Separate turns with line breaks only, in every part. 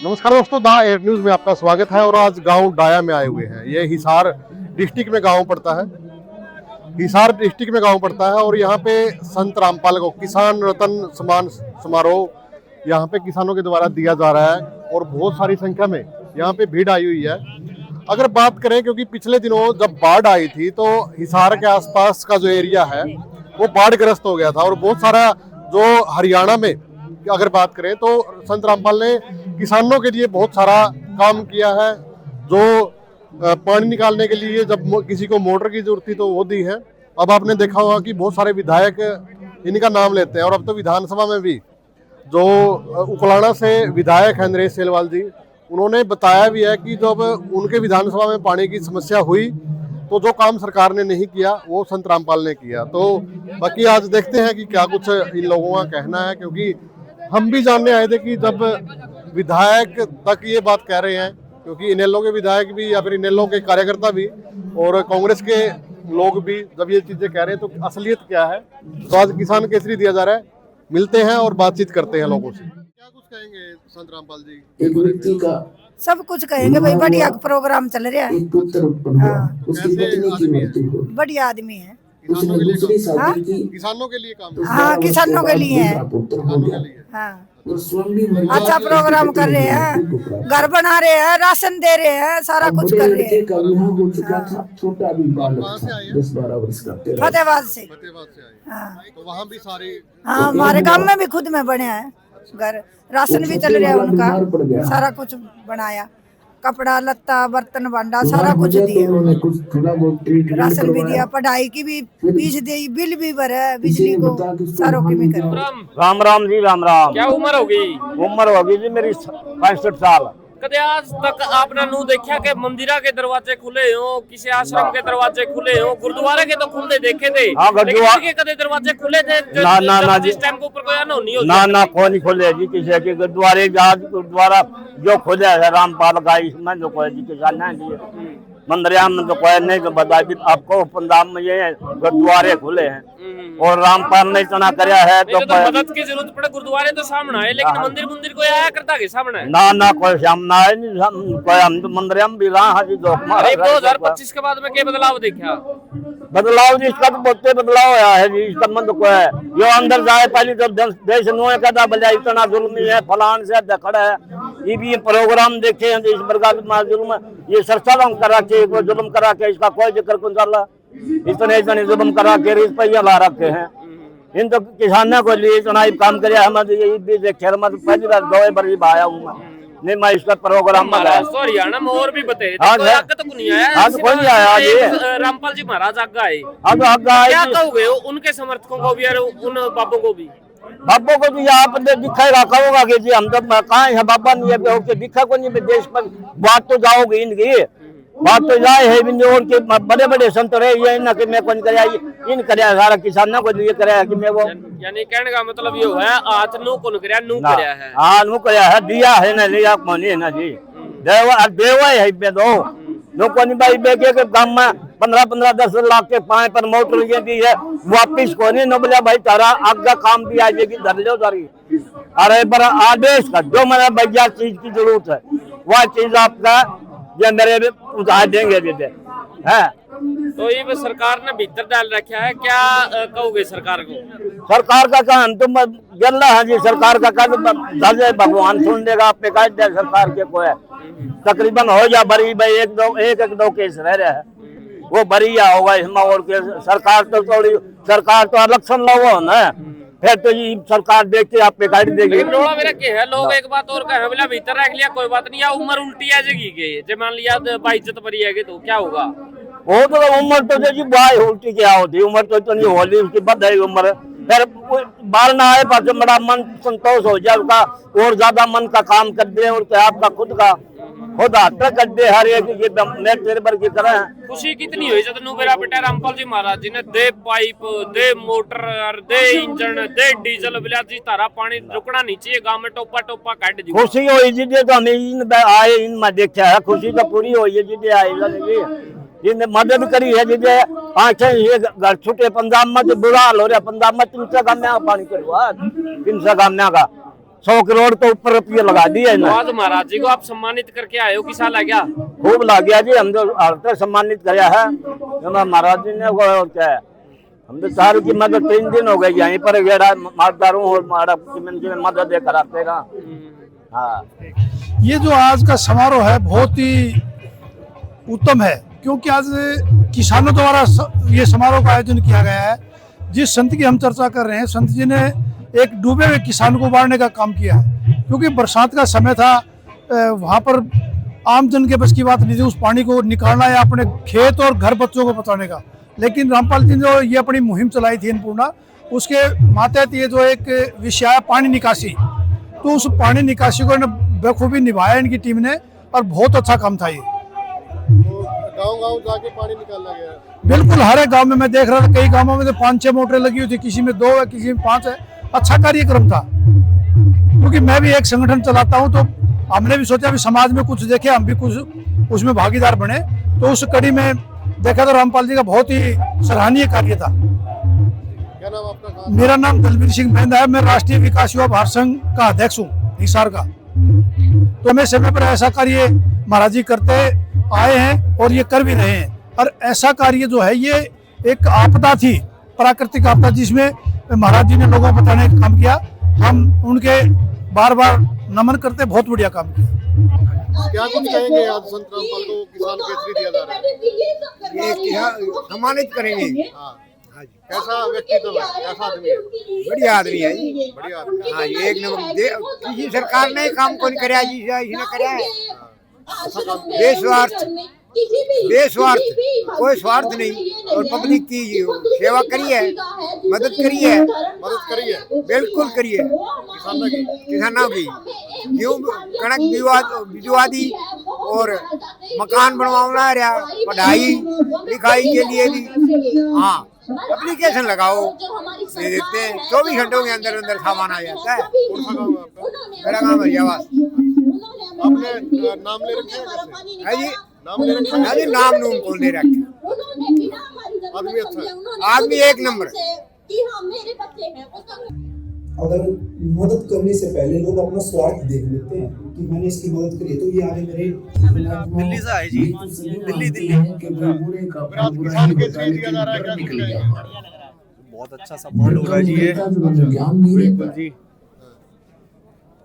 नमस्कार दोस्तों, the air news में आपका स्वागत है। और आज गांव डाया में आए हुए हैं। ये हिसार डिस्ट्रिक्ट में गांव पड़ता है। हिसार डिस्ट्रिक्ट में गांव पड़ता है और यहाँ पे संत रामपाल को किसान रत्न सम्मान समारोह यहाँ पे किसानों के द्वारा दिया जा रहा है और बहुत सारी संख्या में यहाँ पे भीड़ आई हुई है। अगर बात करें, क्योंकि पिछले दिनों जब बाढ़ आई थी तो हिसार के आसपास का जो एरिया है वो बाढ़ग्रस्त हो गया था और बहुत सारा जो हरियाणा में अगर बात करें तो संत रामपाल ने किसानों के लिए बहुत सारा काम किया है। जो पानी निकालने के लिए जब किसी को मोटर की जरूरत थी तो वो दी है। अब आपने देखा होगा कि बहुत सारे विधायक इनका नाम लेते हैं और अब तो विधानसभा में भी जो उकलाना से विधायक है नरेश सेलवाल जी, उन्होंने बताया भी है कि जब उनके विधानसभा में पानी की समस्या हुई तो जो काम सरकार ने नहीं किया वो संत रामपाल ने किया। तो बाकी आज देखते हैं कि क्या कुछ इन लोगों का कहना है, क्योंकि हम भी जानने आए थे कि जब विधायक तक ये बात कह रहे हैं, क्योंकि इनेलो के विधायक भी या फिर इनेलो के कार्यकर्ता भी और कांग्रेस के लोग भी जब ये चीजें कह रहे हैं तो असलियत क्या है। तो आज किसान केसरी दिया जा रहा है, मिलते हैं और बातचीत करते हैं लोगों से। क्या कुछ कहेंगे संत रामपाल जी?
एक व्यक्ति का
सब कुछ कहेंगे भाई, बढ़िया प्रोग्राम चल रहा है।
एक पुत्र उत्पन्न हुआ, उसकी पत्नी की मृत्यु हो,
बढ़िया आदमी है।
उसने दूसरी शादी की,
किसानों के लिए काम।
हाँ, किसानों के लिए है।
पुत्र हो गया,
हाँ,
वो स्वयं भी मर गया।
अच्छा प्रोग्राम कर रहे हैं, घर बना रहे हैं, राशन दे रहे हैं, सारा कुछ कर रहे हैं।
का विवाह हो चुका था, छोटा भी बालक था, 10-12 वर्ष का।
फतेहाबाद से।
हाँ, तो वहाँ भी सारे
हाँ, हमारे गांव में भी खुद में बने हैं घर, राशन भी चल रहा है उनका, सारा कुछ बनाया, कपड़ा लत्ता बर्तन भांडा सारा कुछ दिया,
कुछ थोड़ा बहुत ट्रीटमेंट
राशन भी दिया, पढ़ाई की भी फीस दी, बिल भी भरे, बिजली को सारों की भी करे।
राम राम जी, राम राम।
क्या उम्र होगी?
उम्र होगी जी मेरी 65 साल।
कदे आज तक आपने नू देखा के मंदिरा के दरवाजे खुले हो, किसी आश्रम के दरवाजे खुले हो, गुरुद्वारे के तो खुलते देखे थे,
हाँ,
लेकिन के कदे दरवाजे खुले थे?
ना
जिस टाइम के ऊपर कोई नहीं होता।
ना कोई नहीं खोले जी किसी के गुरुद्वारे। आज गुरुद्वारा जो खोले है रामपाल का, इसमें जो कोई जी किसान है मंदिर में तो कोई नहीं बता। आपको पंजाब में ये गुरुद्वारे खुले हैं और रामपाल ने इतना कराया है तो
मदद की जरूरत पड़े। गुरुद्वारे तो सामने है, लेकिन मंदिर कोई आया करता के सामने?
ना कोई सामने है नहीं, कोई हम तो मंदिर में भी रहा है जी।
2025 के बाद में क्या बदलाव देखा?
बदलाव जी इसका तो बहुत बदलाव आया है जी। इसका मतलब को है जो अंदर जाए पहले तो देश नुए कहता भले इतना जुल्मी है, फलान से दखड़ है। ये भी प्रोग्राम देखे हैं इस प्रकार जुल्म, ये सरसाम करा के कोई जुल्म करा के, इसका कोई जिक्र कौन चला। इतने जुल्म करा के रुपया ला रखे हैं इन तो किसानों को लिए इतना ही काम करे। हम ये भी देखे, पहली बार 2 बार आया हूँ नहीं, मैं इसका प्रोग्राम
हरियाणा में और भी बते नहीं आया। रामपाल जी महाराज आगे आए, क्या कहोगे उनके समर्थकों को भी और उन बाबू को भी?
बाबू को तो यहाँ पर दिखाएगा, कहूँगा कि जी हम तो कहाँ है बाबा नहीं है दिखा को नहीं। देश पर बात तो जाओगे इनकी, बात तो जाए है उनके बड़े बड़े संत रहे ये ना कि मैं कौन कराया, इन कराया सारा किसानों को ये कराया कि मैं वो।
यानी कहने का मतलब ये है आज नू कौन कराया, नू कराया है।
हाँ, नू कराया है, दिया है ना, लिया कौन है ना जी, देवा है दो नो को नहीं भाई बेके के काम में 15-10 लाख के पाए पर मोटर ये दी है वापिस को नहीं। नो बोला भाई तारा आगे काम भी आ जाएगी, धर लो तारी। अरे पर आदेश का जो मैंने भैया चीज की जरूरत है वह चीज आपका ये मेरे उधार देंगे दीजिए है।
तो ये सरकार ने भीतर डाल रखा है, क्या कहोगे सरकार को?
सरकार का कहा तुम गल्ला है जी, सरकार का कहा भगवान सुन लेगा, आप पे काट दे सरकार के को है। तकरीबन हो जा बरी भाई, एक दो केस रह रहे हैं वो बरिया होगा इसमें। और के सरकार तो थोड़ी, सरकार तो इलेक्शन लो ना, फिर तो ये सरकार देख के आप पे काट देगी।
मेरा क्या है, लोग एक बात और कहे बोला भीतर रख लिया कोई बात नहीं, या उम्र उल्टी आ जाएगी के जब मान लिया बाइज्जत बरी है तो क्या होगा?
वो तो उम्र तो जी बाई उल्टी क्या होती, उम्र तो इतनी होली उसकी बधाई उम्र। फिर बाल ना आए पास बड़ा मन संतोष हो जाए उसका, और ज्यादा मन का काम कर दे और आपका खुद का खुद हाथ कर दे हर एक ये मैं तेरे पर की तरह।
खुशी कितनी हुई जब मेरा बेटा रामपाल जी महाराज जी ने दे पाइप, दे मोटर, दे इंजन, दे डीजल बिला जी तारा पानी रुकना नहीं चाहिए गांव में, टोपा टोपा काट दी।
खुशी हुई जी तो हमें इन आए इन में देखा है, खुशी तो पूरी हुई है जी आए जिन्हें मदद करी है जी। ये घर छुटे पंजाब में तो बुरा हाल हो रहा, पंजाब में 300 गाम्या पानी करवा 300 गाम्या का 100 करोड़ तो ऊपर रुपये लगा दिए
तो
ना।
आज महाराज जी को आप सम्मानित करके आए हो, किसा लग गया?
खूब लग गया जी, हम तो सम्मानित किया है महाराज जी ने। और क्या है, हम तो चारों की मदद 3 दिन हो गए यहीं पर गेड़ा मारदारों और मारा मदद देकर आते ना। हाँ,
ये जो आज का समारोह है बहुत ही उत्तम है, क्योंकि आज किसानों द्वारा ये समारोह का आयोजन किया गया है। जिस संत की हम चर्चा कर रहे हैं, संत जी ने एक डूबे हुए किसान को उबारने का काम किया है, क्योंकि बरसात का समय था, वहाँ पर आम जन के बस की बात नहीं थी उस पानी को निकालना या अपने खेत और घर बच्चों को बचाने का। लेकिन रामपाल जी ने जो ये अपनी मुहिम चलाई थी अन्नपूर्णा, उसके मातहत ये जो एक विषय है पानी निकासी, तो उस पानी निकासी को बखूबी निभाया इनकी टीम ने और बहुत अच्छा काम था ये।
गांव-गांव जाके पानी निकाला गया है।
बिल्कुल, हर एक गांव में मैं देख रहा था, कई गांवों में तो 5-6 मोटरें लगी हुई थी, किसी में 2 है, किसी में 5 है। अच्छा कार्यक्रम था, क्योंकि मैं भी एक संगठन चलाता हूं, तो हमने भी सोचा भी समाज में कुछ देखे, हम भी कुछ उसमें भागीदार बने। तो उस कड़ी में देखा तो रामपाल जी का बहुत ही सराहनीय कार्य था।
क्या नाम आपका?
मेरा नाम दलबीर सिंह मेहंदा है, मैं राष्ट्रीय विकास युवा भारत संघ का अध्यक्ष हूँ हिसार का। तो हमें समय पर ऐसा कार्य महाराज जी करते आए हैं और ये कर भी रहे हैं। और ऐसा कार्य जो है ये एक आपदा थी, प्राकृतिक आपदा, जिसमें महाराज जी ने लोगों को बताने का काम किया। हम उनके बार बार नमन करते, बहुत बढ़िया काम किया।
क्या कुछ कहेंगे आज संत रामपाल को किसान केसरी दिया जा रहा है?
ये सम्मानित करेंगे।
हाँ, कैसा व्यक्तित्व है, कैसा आदमी है?
बढ़िया आदमी है जी,
बढ़िया आदमी।
हाँ ये एक नंबर। किसी सरकार ने काम को नहीं कराया जी, इसने कराया है। बेस्वार्थ, कोई स्वार्थ नहीं, और पब्लिक की सेवा करी है, मदद करी है, बिल्कुल करी है किसानों की। क्यों कणक बिजवादी और मकान बनवाना रहा, पढ़ाई लिखाई के लिए भी। हाँ, एप्लीकेशन लगाओ, दे देते हैं, 24 घंटों के अंदर अंदर सामान आ जाता है। मेरा काम है आवास।
आपने नाम ले रखे हैं?
है जी,
नाम ले रखे हैं?
अरे नाम नूम कौन दे रखे?
आदमी अच्छा है,
आदमी एक नंबर।
अगर मदद करने से पहले लोग अपना स्वार्थ देख लेते हैं कि मैंने इसकी मदद करी, तो ये आगे मेरे
दिल्ली से आए जी, दिल्ली।
किसान केसरी दिया जा रहा है, क्या कुछ कहेंगे?
बहुत अच्छा सम्मान हो रहा है जी, ये बिल्कुल जी।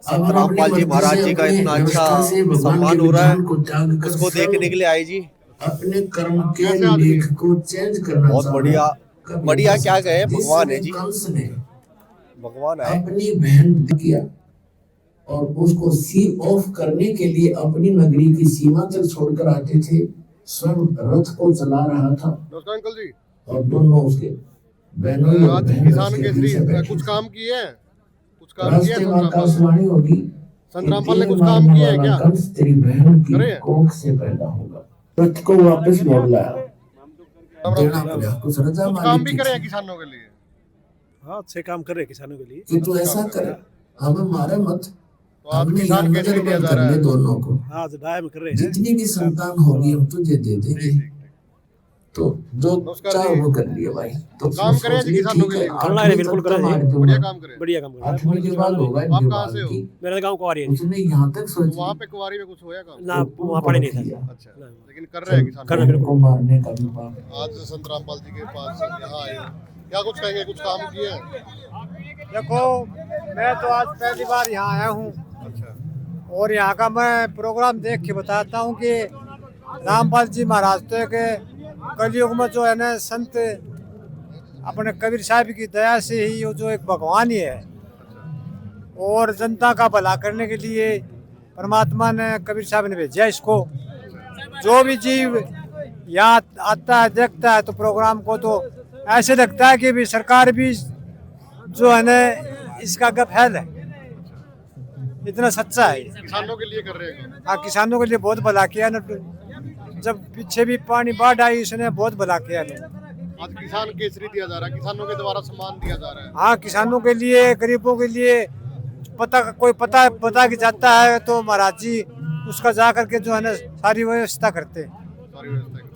संत रामपाल जी महाराज जी का इतना अच्छा सम्मान हो रहा है, उसको देखने के लिए आए जी।
अपने कर्म के लेख को चेंज करना
बहुत बढ़िया, बढ़िया क्या कहे, भगवान है जी, भगवान है।
अपनी बहन किया और उसको सी ऑफ करने के लिए अपनी नगरी की सीमा तक छोड़कर आते थे, स्वयं रथ को चला रहा था।
नमस्कार अंकल जी।
और दोनों उसके बहनों
आज किसान केसरी कुछ काम किए हैं? कुछ काम किए हैं?
आकाशवाणी होगी,
संत रामपाल ने कुछ काम किए हैं क्या?
तेरी बहन की कोख से पैदा होगा। रथ को वापस मोड़ लाया, देना पड़ा कुछ रजा
काम भी करे किसानों के लिए।
हाँ, अच्छे काम कर रहे किसानों के लिए।
कि तू ऐसा करे, हमें मारे मत,
तो आज किसान केसरी दिया जा रहा है
दोनों को।
हाँ, दायम कर रहे हैं।
जितनी भी संतान होगी हम तुझे दे देंगे, तो जो चाहे वो कर लिए भाई। तो
काम करें जी किसानों के लिए।
करना है, बिल्कुल करें जी,
बढ़िया काम करें।
बढ़िया काम कर रहे हैं।
8 के बाद होगा।
आप कहाँ से हो?
मेरा गांव कुंवारी है जी।
उसने यहाँ तक सोच
वहाँ पे कुंवारी में कुछ होया काम?
ना, वहाँ पढ़े नहीं था।
अच्छा, लेकिन कर रहे हैं किसान।
कर रहे हैं,
को मारने का भी पाप।
आज संत रामपाल जी के पास यहाँ आए, क्या कुछ कहेंगे, कुछ काम किए हैं?
देखो, मैं तो आज पहली बार यहाँ आया हूँ।
अच्छा,
और यहाँ का मैं प्रोग्राम देख के बताता हूँ कि रामपाल जी महाराज तो एक कलयुग में जो है ना, संत अपने कबीर साहब की दया से ही वो जो एक भगवान ही है, और जनता का भला करने के लिए परमात्मा ने, कबीर साहब ने भेजा इसको। जो भी जीव यहाँ आता है, देखता है तो प्रोग्राम को, तो ऐसे लगता है कि भी सरकार भी जो है ना इसका गफैल है, इतना सच्चा है।
किसानों के लिए कर रहे हैं।
हाँ, किसानों के लिए बहुत भला किया ना। जब पीछे भी पानी बाढ़ आई, उसने बहुत भला किया ना।
आज किसान केसरी दिया जा रहा है, किसानों के द्वारा सम्मान दिया जा रहा है।
हाँ, किसानों के लिए, गरीबों के लिए कोई पता कि जाता है तो महाराज जी उसका जा करके जो है ना सारी व्यवस्था करते हैं।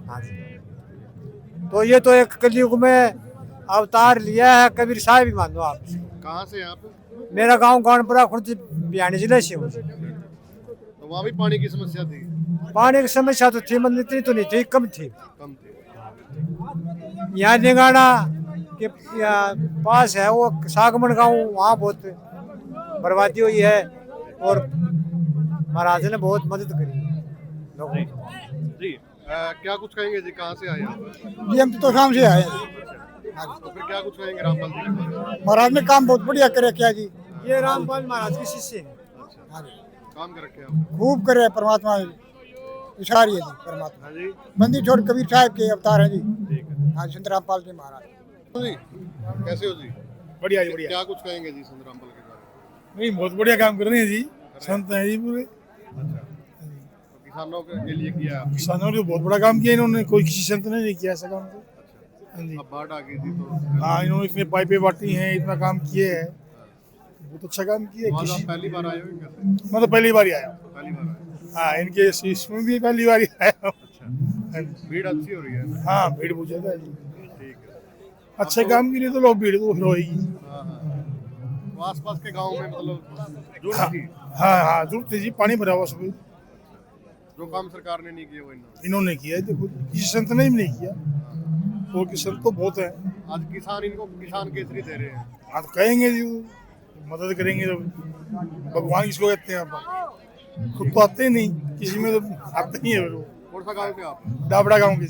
हाँ जी। तो ये तो एक कलयुग में अवतार लिया है कबीर साहब ही, मान लो आप।
कहाँ से आप?
मेरा गांव गानपुरा खुर्द बिहानी जिले से हूँ।
तो वहाँ भी पानी की समस्या थी?
पानी की समस्या तो थी, मतलब इतनी तो नहीं थी, कम थी।
कम थी।
यहाँ निगाना के पास है वो सागमन गांव, वहाँ बहुत बर्बादी हुई है और महाराज ने बहुत मदद करी लोगों की।
जी क्या कुछ कहेंगे जी, कहाँ से आए आप?
जी हम तो शाम से आए।
तो फिर क्या कुछ कहेंगे रामपाल जी के बारे में?
महाराज ने काम बहुत बढ़िया करे क्या जी,
ये रामपाल महाराज के शिष्य हैं।
काम कर रखे आप?
खूब करे परमात्मा इशार है जी, परमात्मा
हाँ जी,
बंदी छोड़ कबीर साहब के अवतार हैं जी।
ठीक है
हाँ संत रामपाल जी महाराज।
जी। कैसे हो जी?
बढ़िया जी बढ़िया।
क्या कुछ कहेंगे जी संत रामपाल के बारे
नहीं बहुत बढ़िया काम कर रहे हैं जी, संत हैं जी पूरे।
में? अच्छा, तो किसानों के लिए किया आपने?
किसानों ने बहुत बड़ा काम किया इन्होंने, कोई किसी संत ने नहीं किया ऐसा काम तो। हाँ जी
अब बाढ़ आ गई थी तो
हाँ, इन्होंने इतने पाइपें बांटी हैं, इतना काम किए हैं, बहुत अच्छा काम किया है।
आज आप
किसी
पहली बार आए हो या कैसे?
मैं तो पहली बार ही आया।
पहली बार आए?
हाँ इनके इसमें भी पहली बार ही आया।
अच्छा, भीड़ अच्छी हो रही है?
हाँ भीड़ बहुत ज्यादा है जी,
ठीक है।
अच्छे काम के लिए तो लोग भीड़ तो फिर होगी।
हाँ हाँ, तो आसपास के गांव में मतलब जुड़
हाँ
थी?
हाँ हाँ जरूरत है जी, पानी भरा हुआ सब
जो काम सरकार ने नहीं किया वो
इन्होंने किया है। देखो किसी संत ने भी नहीं किया, और कि संत तो बहुत है।
आज किसान इनको किसान केसरी दे रहे हैं।
हाँ तो कहेंगे जी, वो मदद करेंगे तो भगवान किसको कहते हैं आप, खुद तो आते ही नहीं, किसी में तो आते ही है।
कौन सा गाँव के आप?
डाबड़ा गाँव के